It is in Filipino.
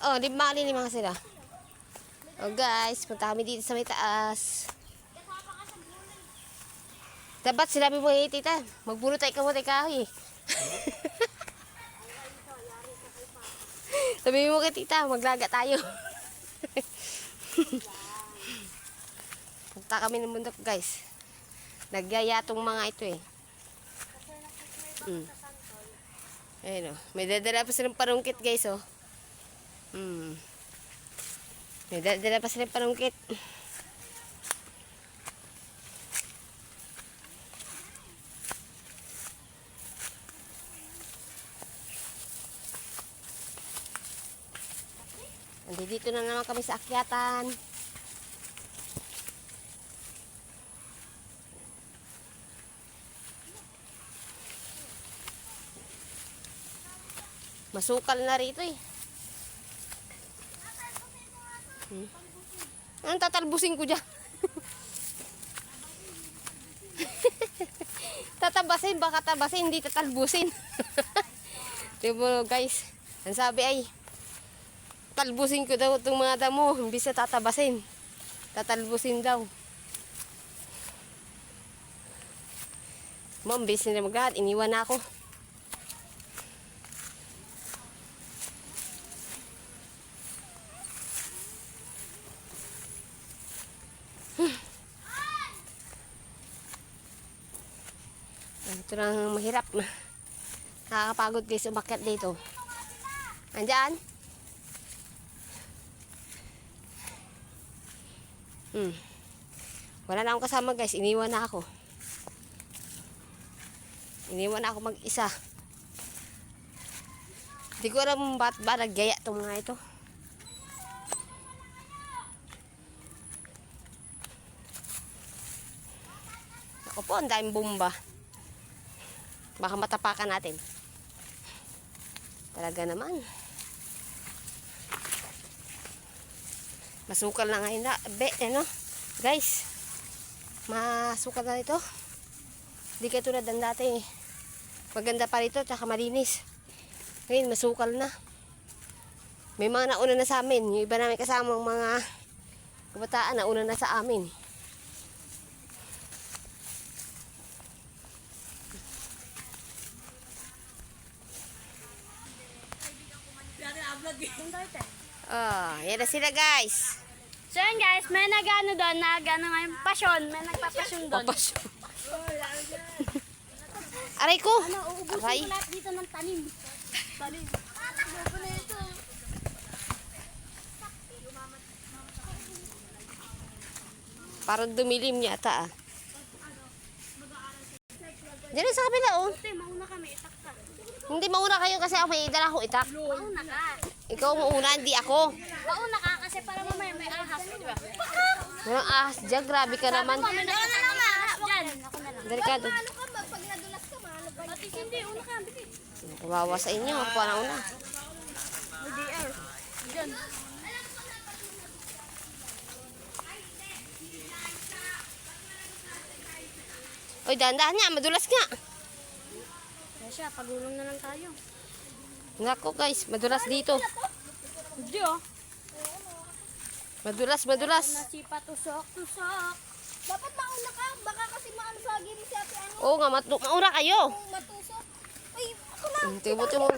Oh, lima sila. Oh guys, punta kami dito sa may taas. Dapat sinabi mo tita, magbulot tayo kamot kahoy. Sabi mo kay tita, maglaga tayo. Punta kami ng bundok guys. Nagyaya tong mga ito eh. Ayun oh. May dadala pa silang parungkit guys oh. May dadala pa silang parungkit. Dito na naman kami sa akyatan. Masukal na rito eh. Anong tatalbusin ko dyan? Tatabasin, baka tabasin, hindi tatalbusin. Diba guys, ang sabi ay, talbusin ko daw itong mga damo, imbis na tatabasin. Tatalbusin daw. Imbis na maglahat, iniwan na ako. Ito lang mahirap. Nakakapagod guys umakyat dito. Andyan? Wala na akong kasama guys. Iniwan na ako. Iniwan na ako mag-isa. Hindi ko alam ba't ba nagyaya itong mga ito. Ako po, ang daming bomba. Baka matapakan natin. Talaga naman. Masukal na ngayon na. Guys, masukal na ito. Hindi kayo tulad ng dati. Maganda pa rito, tsaka malinis. Ngayon, masukal na. May mga nauna na sa amin. Yung iba namin kasamang mga kabataan, nauna na sa amin. Yan na sila guys. So yun guys, may nagano doon, ngayon pasyon, may nagpapasyon doon. Papasyon. Aray ko. Uubusin ko lahat dito ng tanim. Tanim. Parang dumilim yata ah. Diyan sa kabila oh. Ate, mauna kami, itak ka. Hindi mauna kayo kasi ako may dala ko itak. Mauna ka. Ikaw mauna, hindi ako. Mauna ka kasi para mamaya may ahas, di ba? Walang ahas dyan, grabe ka naman. Ako na ahas dyan. Delikado. Ano ka ba? Pag nadulas ka, mahalo ba? Ate, hindi, una ka, bilis. Kawawa sa inyo, ako na una. DDR. Dyan. Oy, dahan-dahan niya, madulas nga. Kaya siya, pagulong na lang tayo. Nako guys, madulas dito. Hindi oh. Madulas. Nasipa, tusok. Dapat mauna ka, baka kasi maano sa akin si ate ano. Oo nga, mauna kayo. Matusok. Ay, ako na. Tibo-tibo.